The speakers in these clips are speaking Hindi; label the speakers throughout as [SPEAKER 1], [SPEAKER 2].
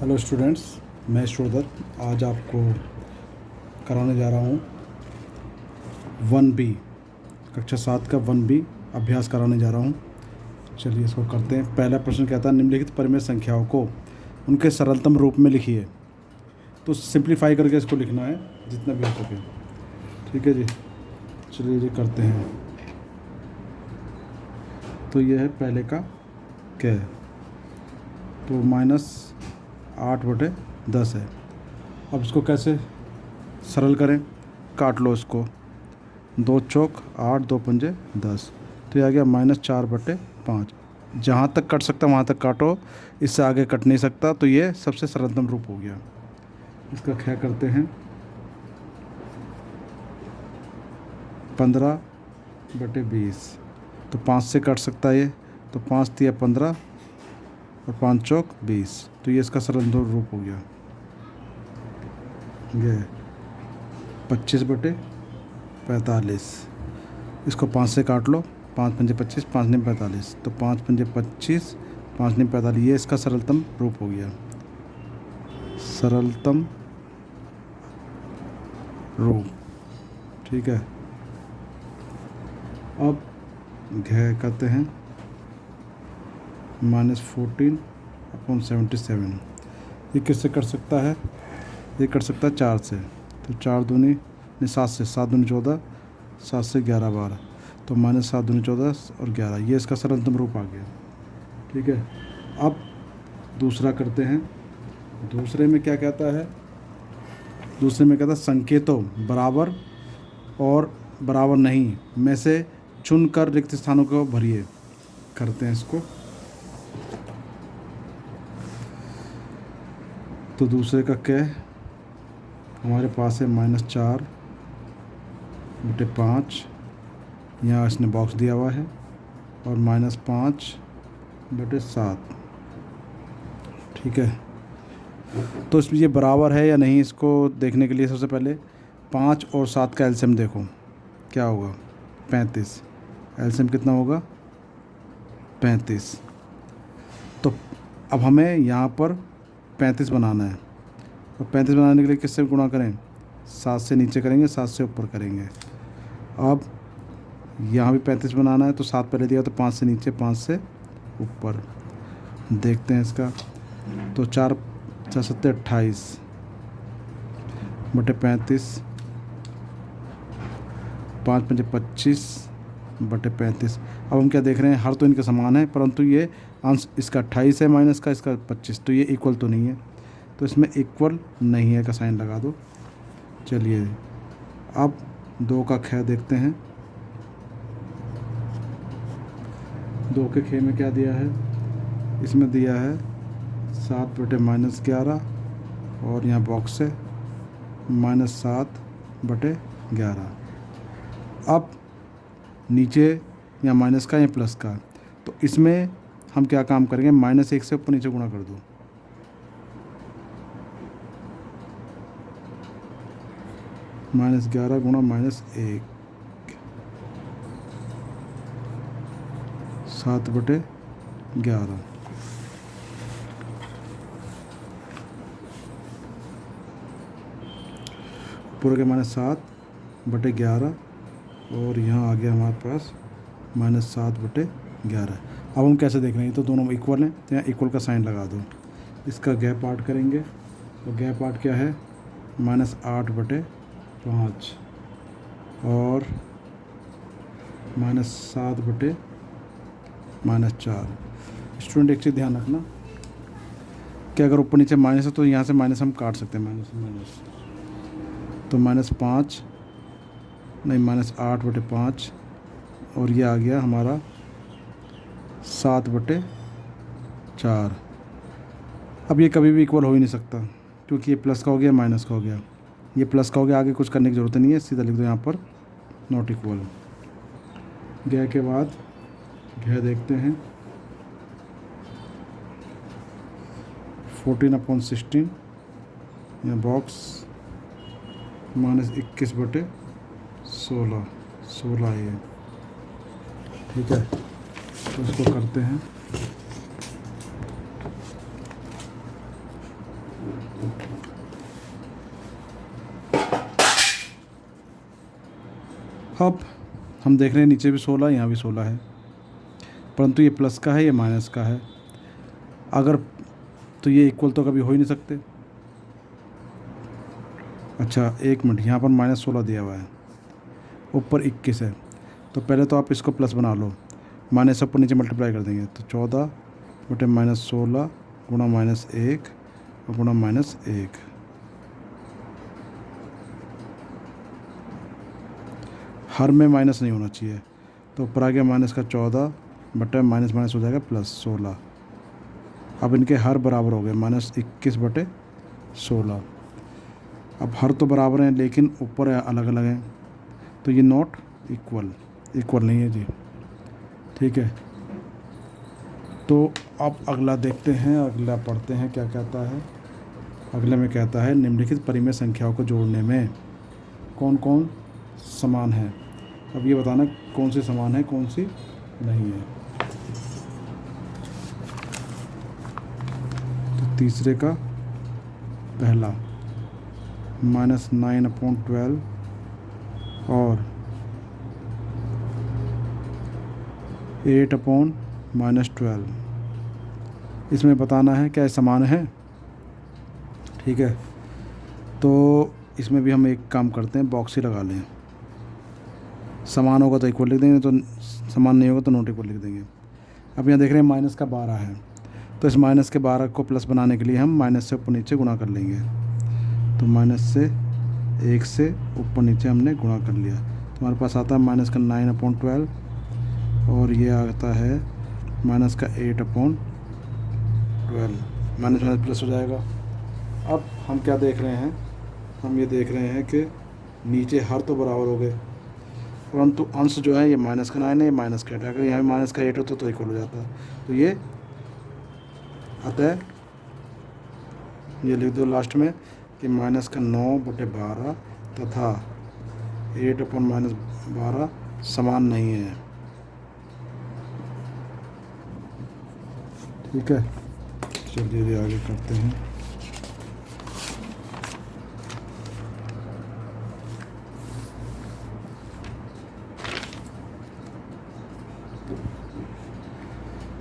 [SPEAKER 1] हेलो स्टूडेंट्स, मैं ईश्वरदत्त आज आपको कराने जा रहा हूँ 1B कक्षा 7 का 1B अभ्यास कराने जा रहा हूँ। चलिए इसको करते हैं। पहला प्रश्न कहता है निम्नलिखित परिमेय संख्याओं को उनके सरलतम रूप में लिखिए। तो सिंप्लीफाई करके इसको लिखना है जितना भी हो सके। ठीक है जी, चलिए ये करते हैं। तो ये है पहले का क्या है, तो -8/10 है। अब इसको कैसे सरल करें, काट लो इसको। 2 चौक 8, 2 पंजे 10, तो ये आ गया -4/5। जहाँ तक कट सकता वहाँ तक काटो, इससे आगे कट नहीं सकता, तो ये सबसे सरलतम रूप हो गया। इसका क्या करते हैं, 15/20, तो 5 से कट सकता है ये, तो 5 तिया 15 और 5 चौक 20, तो ये इसका सरलतम रूप हो गया। ये 25/45, इसको 5 से काट लो, 5 पंजे 25, 5 नीम 45, तो 5 पंजे 25, 5 नीम 45, ये इसका सरलतम रूप हो गया। सरलतम रूप, ठीक है। अब घ करते हैं -14/77, ये किससे कट सकता है, ये कट सकता है 4 से, तो 4 दूनी नहीं 7 से, 7 दूनी 14, 7 से 11 12, तो -7 दूनी 14 और 11, ये इसका सरलतम रूप आ गया। ठीक है। अब दूसरा करते हैं। दूसरे में क्या कहता है, दूसरे में कहता है संकेतों बराबर और बराबर नहीं में से चुनकर रिक्त स्थानों को भरिए। करते हैं इसको। तो दूसरे का क्या है, हमारे पास है -4/5, यहाँ इसने बॉक्स दिया हुआ है, और -5/7। ठीक है। तो इसमें ये बराबर है या नहीं, इसको देखने के लिए सबसे पहले 5 और 7 का एलसीएम देखो क्या होगा, 35। एलसीएम कितना होगा, 35। तो अब हमें यहाँ पर 35 बनाना है, और 35 बनाने के लिए किससे गुणा करें, 7 से नीचे करेंगे, 7 से ऊपर करेंगे। अब यहाँ भी 35 बनाना है, तो 7 पहले दिया, तो 5 से नीचे, 5 से ऊपर। देखते हैं इसका। तो 4 4 7 28 बटे 35, 5 पंजे 25 बटे 35। अब हम क्या देख रहे हैं, हर तो इनके समान है, परंतु ये अंश इसका 28 है माइनस का, इसका 25, तो ये इक्वल तो नहीं है, तो इसमें इक्वल नहीं है का साइन लगा दो। चलिए अब 2 का ख देखते हैं। 2 के ख में क्या दिया है, इसमें दिया है 7/-11, और यहाँ बॉक्स है -7/11। अब नीचे या माइनस का या प्लस का, तो इसमें हम क्या काम करेंगे, -1 से ऊपर नीचे गुणा कर दो। -11 गुणा -1, 7/11। पूरे के -7/11, और यहाँ आ गया हमारे पास -7/11। अब हम कैसे देख रहे हैं, ये तो दोनों इक्वल हैं, तो यहाँ इक्वल का साइन लगा दो। इसका गैप पार्ट करेंगे, तो गैप पार्ट क्या है, -8/5 और -7/-4। स्टूडेंट एक चीज़ ध्यान रखना कि अगर ऊपर नीचे माइनस है, तो यहाँ से माइनस हम काट सकते हैं, माइनस, तो -5 नहीं -8/5, और ये आ गया हमारा 7/4। अब ये कभी भी इक्वल हो ही नहीं सकता, क्योंकि ये प्लस का हो गया, माइनस का हो गया, ये प्लस का हो गया, आगे कुछ करने की ज़रूरत नहीं है, सीधा लिख दो यहाँ पर नॉट इक्वल। गया के बाद घ देखते हैं, 14/16, यहाँ बॉक्स -21/16, 16 है। ठीक है, तो इसको करते हैं। अब हम देख रहे हैं नीचे भी 16, यहाँ भी 16 है, परंतु ये प्लस का है, ये माइनस का है। अगर तो ये इक्वल तो कभी हो ही नहीं सकते। अच्छा 1 मिनट, यहाँ पर -16 दिया हुआ है, ऊपर 21 है, तो पहले तो आप इसको प्लस बना लो, माइनस ऊपर नीचे मल्टीप्लाई कर देंगे तो 14 बटे -16 गुणा -1 और गुणा -1। हर में माइनस नहीं होना चाहिए, तो ऊपर आ गया माइनस का 14 बटे माइनस माइनस हो जाएगा +16। अब इनके हर बराबर हो गए, -21 बटे 16। अब हर तो बराबर हैं लेकिन ऊपर अलग अलग हैं, तो ये नॉट इक्वल नहीं है जी। ठीक है, तो अब अगला देखते हैं, अगला पढ़ते हैं क्या कहता है। अगले में कहता है निम्नलिखित परिमेय संख्याओं को जोड़ने में कौन कौन समान है। अब ये बताना कौन सी समान है कौन सी नहीं है। तो तीसरे का पहला -9/12 और 8/-12, इसमें बताना है क्या समान है। ठीक है, तो इसमें भी हम एक काम करते हैं, बॉक्स ही लगा लें। समान होगा तो इक्वल लिख देंगे, तो समान नहीं होगा तो नॉट इक्वल लिख देंगे। अब यहाँ देख रहे हैं माइनस का 12 है, तो इस माइनस के 12 को प्लस बनाने के लिए हम माइनस से ऊपर नीचे गुणा कर लेंगे। तो माइनस से 1 से ऊपर नीचे हमने गुणा कर लिया, तो हमारे पास आता है माइनस का 9/12 और ये आता है माइनस का 8/12, माइनस माइनस प्लस हो जाएगा। अब हम क्या देख रहे हैं, हम ये देख रहे हैं कि नीचे हर तो बराबर हो गए, परंतु अंश जो है ये माइनस का 9 है, ये माइनस का 8 है। अगर यहाँ माइनस का 8 होता तो इक्वल हो जाता, तो ये अतः ये लिख दो लास्ट में कि माइनस का 9/12 तथा 8/-12 समान नहीं है। ठीक है, चलिए आगे करते हैं।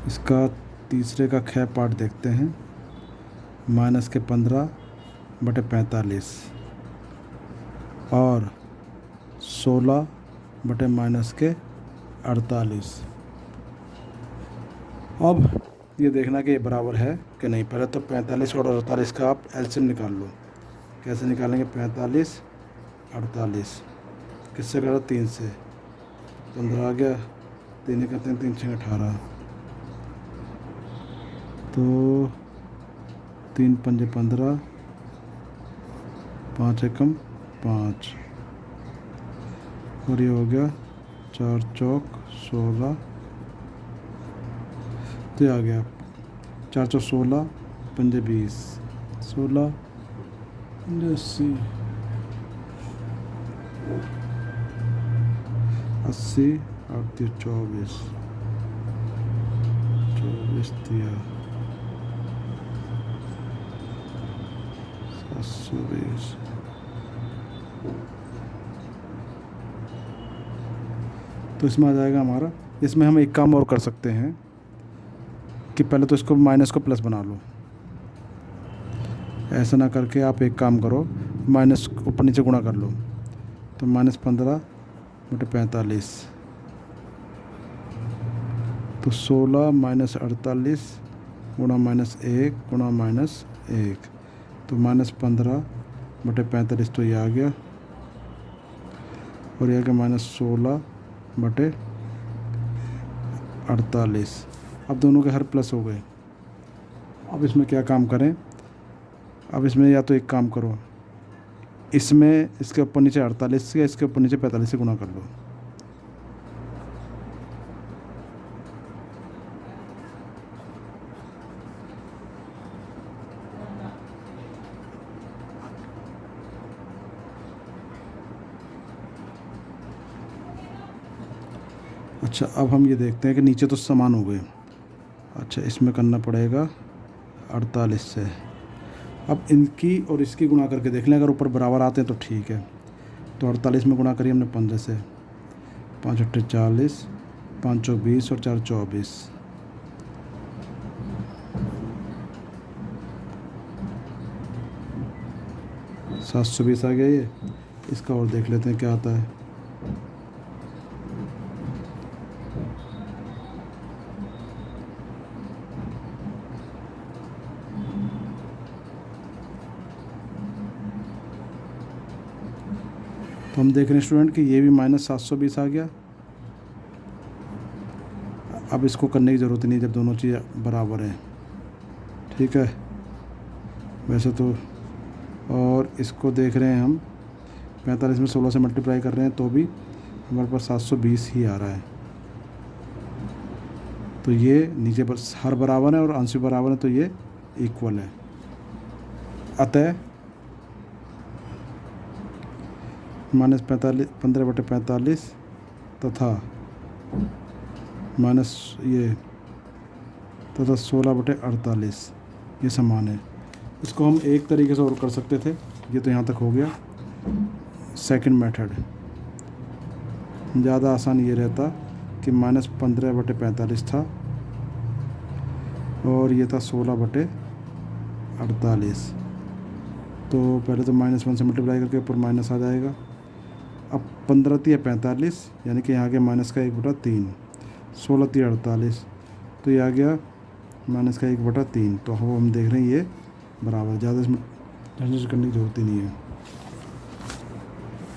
[SPEAKER 1] इसका तीसरे का ख पार्ट देखते हैं। -15/45 और 16/-48। अब ये देखना कि ये बराबर है कि नहीं। पहले तो 45 और 48 का आप एलसीएम निकाल लो। कैसे निकालेंगे? 45 48 किससे करा? 3 से। 15 आ गया, 3 करते हैं 3 6 18, तो 3 पंजे 15, 5 एकम 5 और ये हो गया 4 चौक 16, तो ये आ गया 4 चौक 16 पंजे 20, 16 80 80 और 24 दिया 720। तो इसमें आ जाएगा हमारा। इसमें हम एक काम और कर सकते हैं कि पहले तो इसको माइनस को प्लस बना लो। ऐसा ना करके आप एक काम करो, माइनस ऊपर नीचे गुणा कर लो। तो -15/45, तो 16 -48 गुणा -1 गुणा -1, तो -15/45 तो ये आ गया और ये आ गया -16/48। अब दोनों के हर प्लस हो गए। अब इसमें क्या काम करें? अब इसमें या तो एक काम करो, इसमें इसके ऊपर नीचे 48 से, इसके ऊपर नीचे 45 से गुणा कर लो। अच्छा, अब हम ये देखते हैं कि नीचे तो समान हो गए। अच्छा, इसमें करना पड़ेगा 48 से। अब इनकी और इसकी गुणा करके देख लें, अगर ऊपर बराबर आते हैं तो ठीक है। तो 48 में गुणा करिए हमने 15 से, 5 अट्ठे 40, 5 चौ 20 और 4 24। सात सौ 20 आ गया ये। इसका और देख लेते हैं क्या आता है। तो हम देख रहे हैं स्टूडेंट कि ये भी -720 आ गया। अब इसको करने की ज़रूरत नहीं जब दोनों चीज़ें बराबर हैं, ठीक है। वैसे तो और इसको देख रहे हैं हम 45 में 16 से मल्टीप्लाई कर रहे हैं तो भी हमारे पास 720 ही आ रहा है। तो ये नीचे पर हर बराबर है और अंश भी बराबर है, तो ये इक्वल है। अतः -45 15/45 तथा माइनस ये तथा 16/48 ये समान है। इसको हम एक तरीके से और कर सकते थे, ये तो यहाँ तक हो गया। सेकंड मेथड ज़्यादा आसान ये रहता कि -15/45 था और ये था 16/48। तो पहले तो -1 से मल्टीप्लाई करके ऊपर माइनस आ जाएगा। अब 15 × 45 यानी कि यहाँ के -1/3, 16 × 48, तो ये आ गया -1/3। तो हम देख रहे हैं ये बराबर, ज़्यादा इसमें झंझट करने की ज़रूरत ही नहीं है।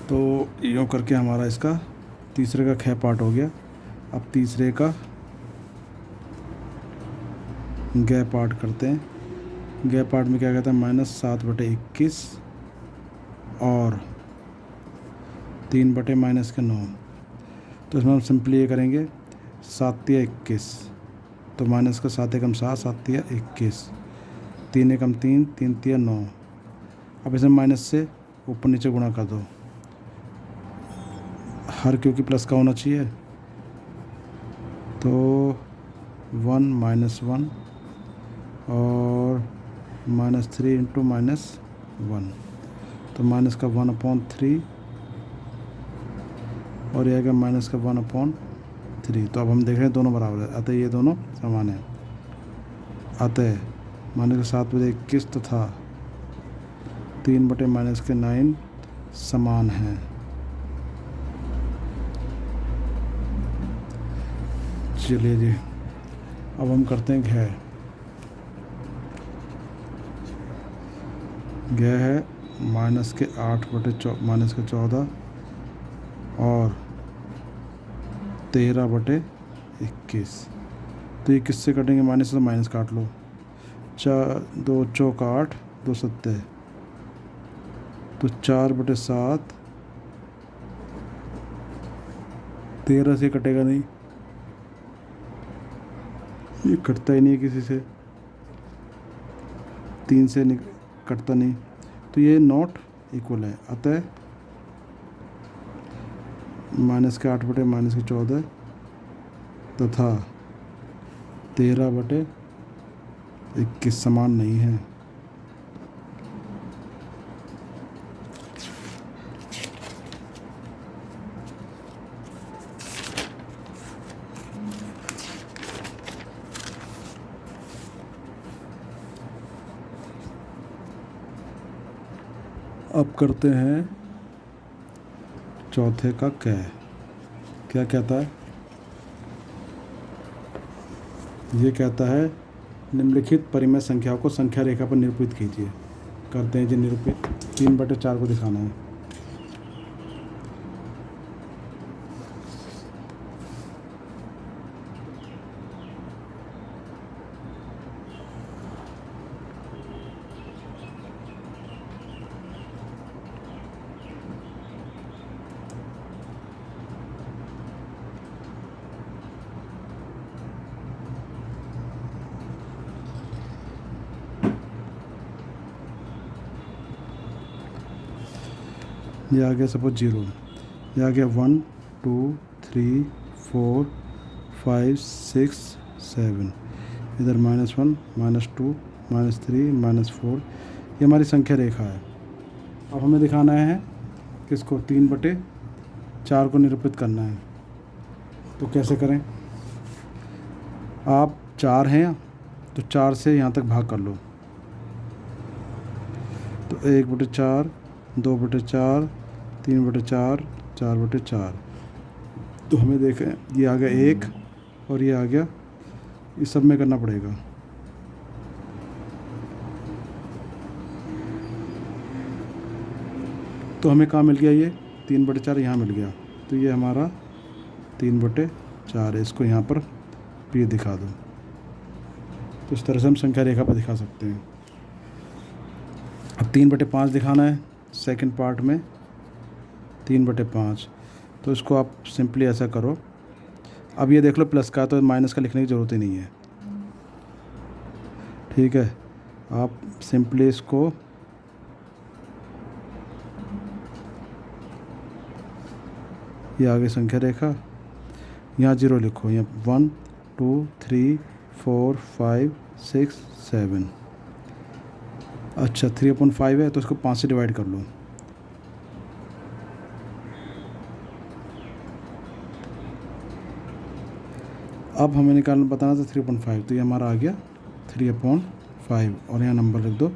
[SPEAKER 1] तो यूँ करके हमारा इसका तीसरे का ख पार्ट हो गया। अब तीसरे का ग पार्ट करते हैं। ग पार्ट में क्या कहता है, -7/21 और 3/-9। तो इसमें हम सिंपली ये करेंगे 7 × 21, तो माइनस का 7 एकम 7, 7 × 21, 3 एकम 3, 3 × 9। अब इसे माइनस से ऊपर नीचे गुणा कर दो, हर क्योंकि प्लस का होना चाहिए। तो 1 -1 और -3 × -1, तो माइनस का 1/3 और यह आएगा माइनस का 1/3। तो अब हम देख रहे हैं दोनों बराबर है, अतः ये दोनों समान है। अतः -7/21 तथा 3/-9 समान हैं। चलिए जी, अब हम करते हैं घ है -8/14 और 13/21। तो ये किससे कटेंगे, माइनस से, तो माइनस काट लो। 2 × 8, 2 × 7, तो 4/7 13 से कटेगा नहीं, ये कटता ही नहीं है किसी से, 3 से कटता नहीं, तो ये नॉट इक्वल है। अतः -8/-14 तथा 13/21 समान नहीं है। अब करते हैं चौथे का क्या कहता है। ये कहता है निम्नलिखित परिमेय संख्याओं को संख्या रेखा पर निरूपित कीजिए। करते हैं जी निरूपित। 3/4 को दिखाना है। ये आ गया सपोज 0, ये आ गया 1 2 3 4 5 6 7, इधर -1 -2 -3 -4, ये हमारी संख्या रेखा है। अब हमें दिखाना है किसको, 3/4 को निरूपित करना है। तो कैसे करें, आप 4 हैं तो 4 से यहाँ तक भाग कर लो, तो 1/4, 2/4, 3/4, 4/4। तो हमें देखें ये आ गया 1 और ये आ गया, इस सब में करना पड़ेगा। तो हमें कहाँ मिल गया, ये 3/4 यहाँ मिल गया, तो ये हमारा 3/4 है। इसको यहाँ पर P दिखा दो। तो इस तरह से हम संख्या रेखा पर दिखा सकते हैं। अब 3/5 दिखाना है सेकंड पार्ट में, 3/5। तो इसको आप सिंपली ऐसा करो, अब ये देख लो प्लस का, तो माइनस का लिखने की ज़रूरत ही नहीं है, ठीक है। आप सिंपली इसको ये आगे संख्या रेखा, यहाँ 0 लिखो, यहाँ 1 2 3 4 5 6 7। अच्छा 3/5 है तो इसको 5 से डिवाइड कर लो। अब हमें निकालना बताना था 3/5, तो ये हमारा आ गया 3/5 और यहाँ नंबर लिख दो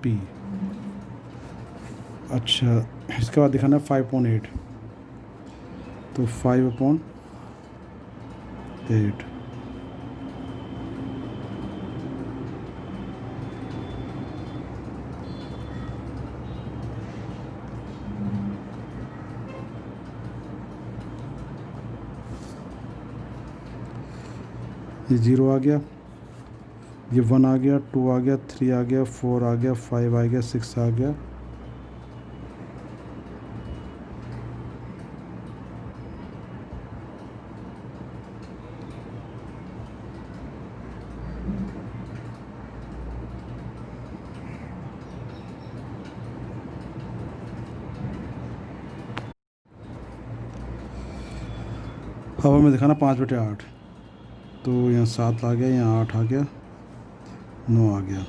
[SPEAKER 1] P। अच्छा इसके बाद दिखाना है 5/8, तो 5/8। ये 0 आ गया, ये 1 आ गया, 2 आ गया, 3 आ गया, 4 आ गया, 5 आ गया, 6 आ गया। अब हमें दिखाना 5/8, तो यहाँ 7 आ गया, यहाँ 8 आ गया, 9 आ गया,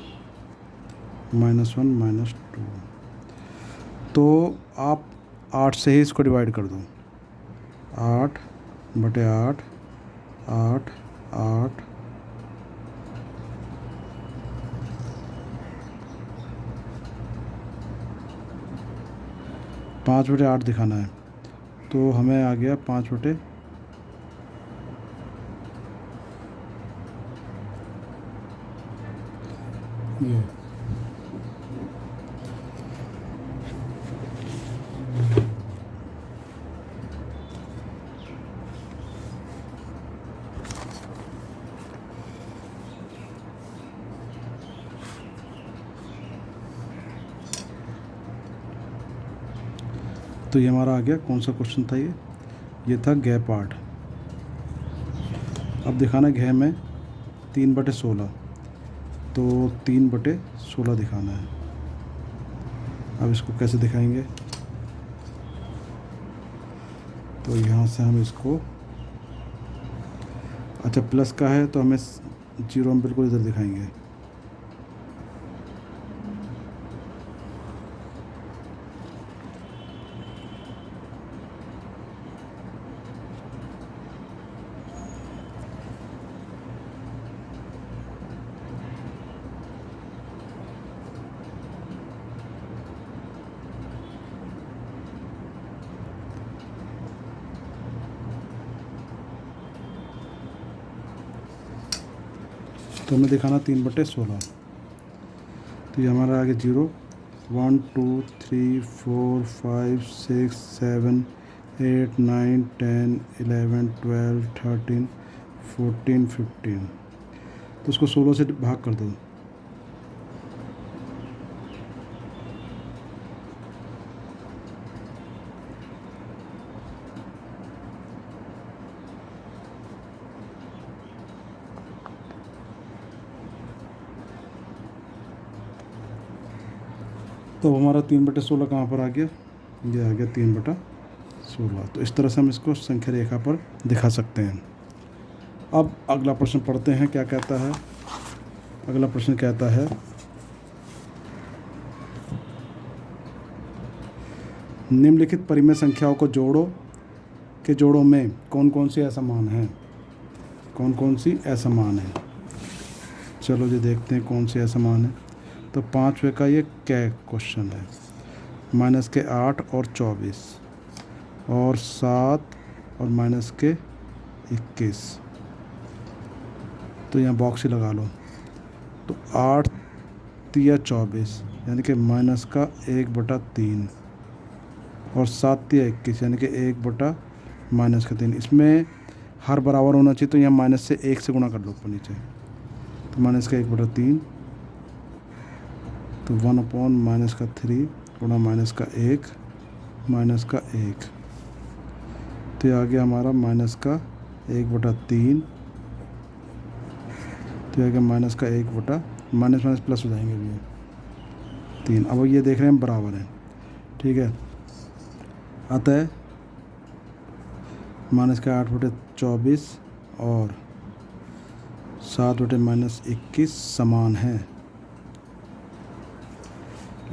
[SPEAKER 1] -1 -2। तो आप 8 से ही इसको डिवाइड कर दो, 8/8, 8 8 5/8 दिखाना है, तो हमें आ गया 5/8। ये तो ये हमारा आ गया, कौन सा क्वेश्चन था ये था घ पार्ट। अब दिखाना घ में 3/16, तो 3/16 दिखाना है। अब इसको कैसे दिखाएंगे, तो यहाँ से हम इसको, अच्छा प्लस का है तो हमें 0 हम बिल्कुल इधर दिखाएंगे। तो हमें दिखाना 3/16, तो ये हमारा आगे 0 1 2 3 4 5 6 7 8 9 10 11 12 13 14 15। तो उसको 16 से भाग कर दो, तो हमारा 3/16 कहाँ पर आ गया, ये आ गया 3/16। तो इस तरह से हम इसको संख्या रेखा पर दिखा सकते हैं। अब अगला प्रश्न पढ़ते हैं, क्या कहता है। अगला प्रश्न कहता है निम्नलिखित परिमेय संख्याओं को जोड़ो के जोड़ों में कौन कौन सी असमान हैं, कौन कौन सी असमान है। चलो जी देखते हैं कौन सी असमान है। तो 5वें का ये क्या क्वेश्चन है, माइनस के 8 और 24 और 7 और माइनस के 21। तो यहाँ बॉक्स ही लगा लो। तो 8 तिया 24 यानी कि माइनस का 1/3 और 7 तिया 21 यानी कि 1/-3। इसमें हर बराबर होना चाहिए, तो यहाँ माइनस से 1 से गुणा कर लो ऊपर नीचे। तो माइनस का 1/3 तो 1/-3 गुणा माइनस का 1 माइनस का 1। तो ये आ गया हमारा माइनस का 1/3। तो ये आ गया माइनस का 1 माइनस माइनस प्लस हो जाएंगे अभी ये 3। अब ये देख रहे हैं बराबर है, ठीक है। अतः माइनस का 8/24 और 7/-21 समान है।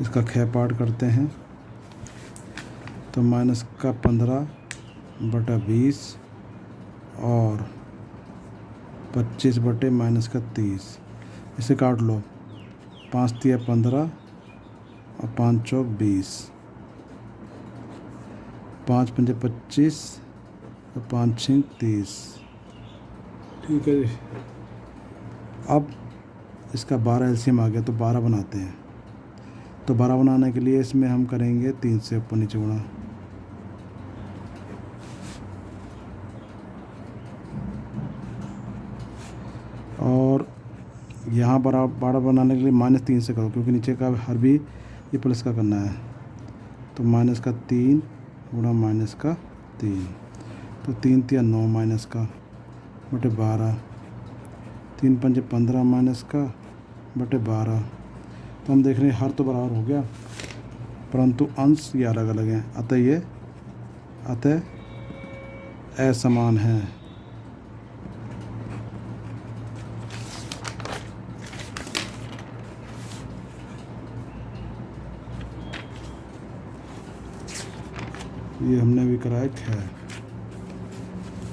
[SPEAKER 1] इसका क्षयपाठ करते हैं। तो माइनस का 15/20 और 25/-30। इसे काट लो। 5 तिया 15 और 5 चौक 20, 5 पंजे 25 और 5 छींक 30। ठीक है जी। अब इसका 12 एलसीएम आ गया, तो 12 बनाते हैं। तो 12 बनाने के लिए इसमें हम करेंगे 3 से ऊपर नीचे गुणा। और यहाँ 12 बनाने के लिए -3 से करो, क्योंकि नीचे का हर भी ये प्लस का करना है। तो माइनस का 3 गुणा माइनस का 3। तो 3 तिया 9 माइनस का बटे 12। 3 पंजे 15 माइनस का बटे 12। तो हम देख रहे हैं हर तो बराबर हो गया, परंतु अंश ये अलग अलग हैं। अतः असमान है। ये हमने भी कराया है।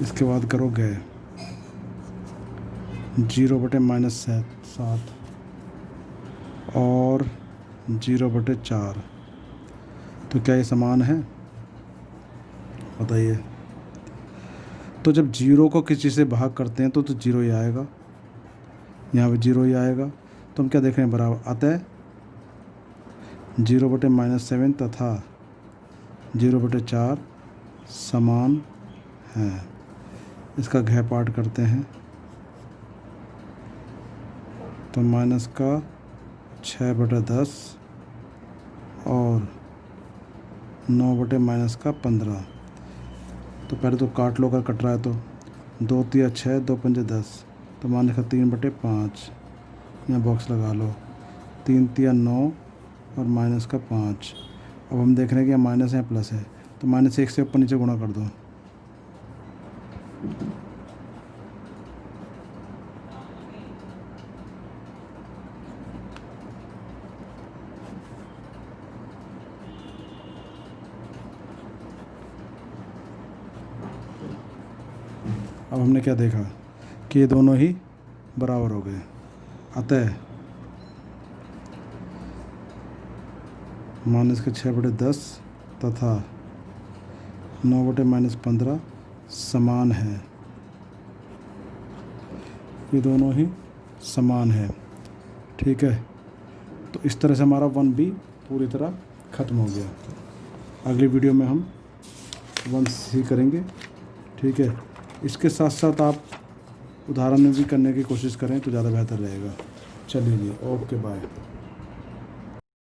[SPEAKER 1] इसके बाद करो गए 0/-7 और 0/4। तो क्या ये समान है, बताइए। तो जब 0 को किसी से भाग करते हैं तो 0 ही आएगा, यहाँ पे 0 ही आएगा। तो हम क्या देख रहे हैं, बराबर। अतः 0/-7 तथा 0/4 समान है। इसका घयपाठ करते हैं। तो माइनस का 6/10 और 9/-15। तो पहले तो काट लो, अगर कट रहा है तो 2 तिया 6, 2 पंजे 10। तो माइनस का 3/5 यहाँ बॉक्स लगा लो। 3 तिया 9 और माइनस का 5। अब हम देख रहे हैं कि यहाँ माइनस है प्लस है, तो -1 से ऊपर नीचे गुणा कर दो। अब हमने क्या देखा कि ये दोनों ही बराबर हो गए। अतः माइनस के 6/10 तथा 9/-15 समान है। ये दोनों ही समान है, ठीक है। तो इस तरह से हमारा 1B पूरी तरह ख़त्म हो गया। अगली वीडियो में हम 1C करेंगे, ठीक है। इसके साथ साथ आप उदाहरण में भी करने की कोशिश करें तो ज़्यादा बेहतर रहेगा। चलिए जी, ओके बाय।